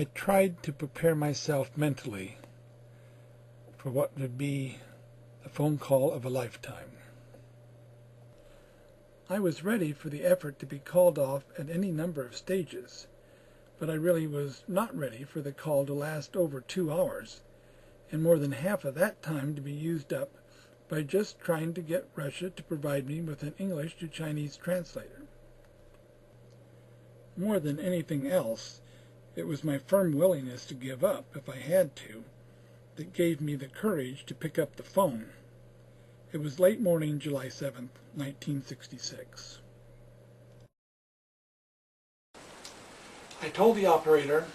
I tried to prepare myself mentally for what would be the phone call of a lifetime. I was ready for the effort to be called off at any number of stages, but I really was not ready for the call to last over 2 hours, and more than half of that time to be used up by just trying to get Russia to provide me with an English to Chinese translator. More than anything else, it was my firm willingness to give up, if I had to, that gave me the courage to pick up the phone. It was late morning, July 7th, 1966. I told the operator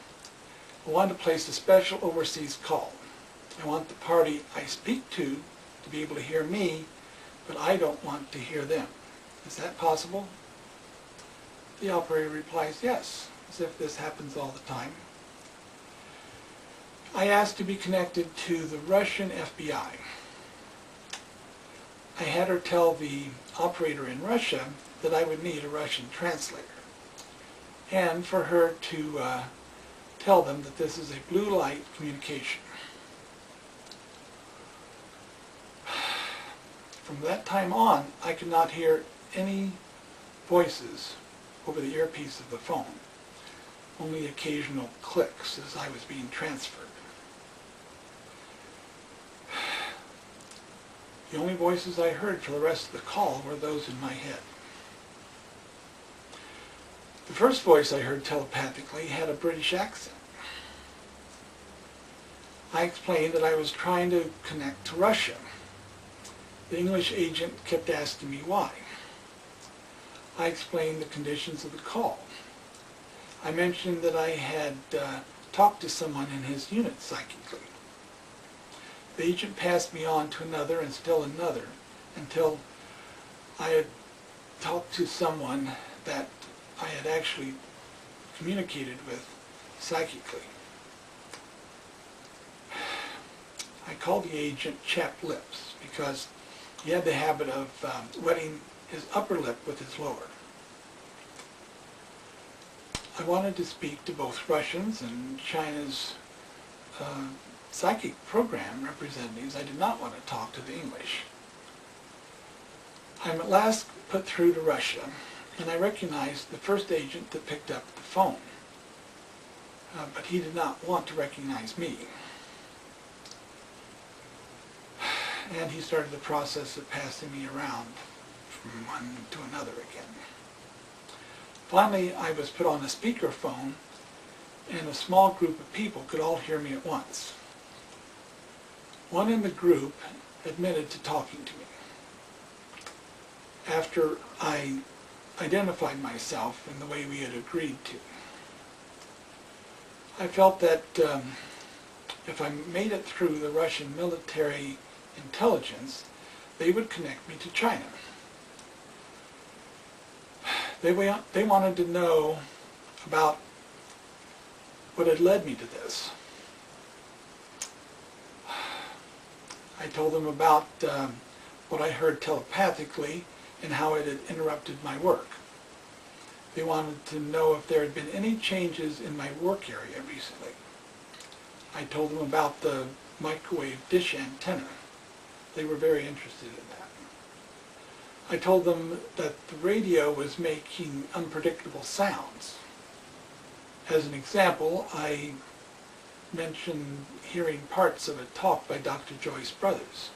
I wanted to place a special overseas call. I want the party I speak to be able to hear me, but I don't want to hear them. Is that possible? The operator replies, yes, as if this happens all the time. I asked to be connected to the Russian FBI. I had her tell the operator in Russia that I would need a Russian translator, and for her to tell them that this is a blue light communication. From that time on, I could not hear any voices over the earpiece of the phone, only occasional clicks as I was being transferred. The only voices I heard for the rest of the call were those in my head. The first voice I heard telepathically had a British accent. I explained that I was trying to connect to Russia. The English agent kept asking me why. I explained the conditions of the call. I mentioned that I had talked to someone in his unit psychically. The agent passed me on to another and still another until I had talked to someone that I had actually communicated with psychically. I called the agent chapped lips because he had the habit of wetting his upper lip with his lower. I wanted to speak to both Russians and China's psychic program representatives. I did not want to talk to the English. I'm at last put through to Russia, and I recognized the first agent that picked up the phone, but he did not want to recognize me. And he started the process of passing me around from one to another again. Finally, I was put on a speakerphone, and a small group of people could all hear me at once. One in the group admitted to talking to me. After I identified myself in the way we had agreed to, I felt that if I made it through the Russian military intelligence, they would connect me to China. They wanted to know about what had led me to this. I told them about what I heard telepathically and how it had interrupted my work. They wanted to know if there had been any changes in my work area recently. I told them about the microwave dish antenna. They were very interested in that. I told them that the radio was making unpredictable sounds. As an example, I mentioned hearing parts of a talk by Dr. Joyce Brothers.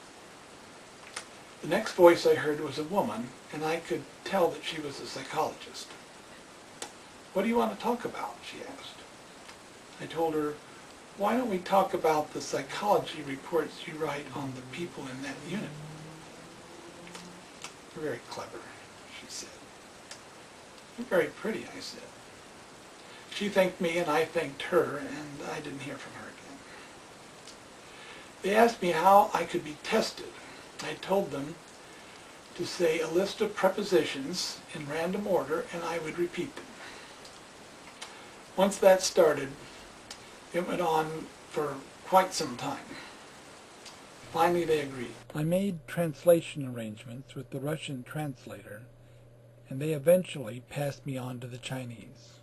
The next voice I heard was a woman, and I could tell that she was a psychologist. "What do you want to talk about?" she asked. I told her, "Why don't we talk about the psychology reports you write on the people in that unit?" "You're very clever," she said. "You're very pretty," I said. She thanked me and I thanked her, and I didn't hear from her again. They asked me how I could be tested. I told them to say a list of prepositions in random order, and I would repeat them. Once that started, it went on for quite some time. Finally, they agreed. I made translation arrangements with the Russian translator, and they eventually passed me on to the Chinese.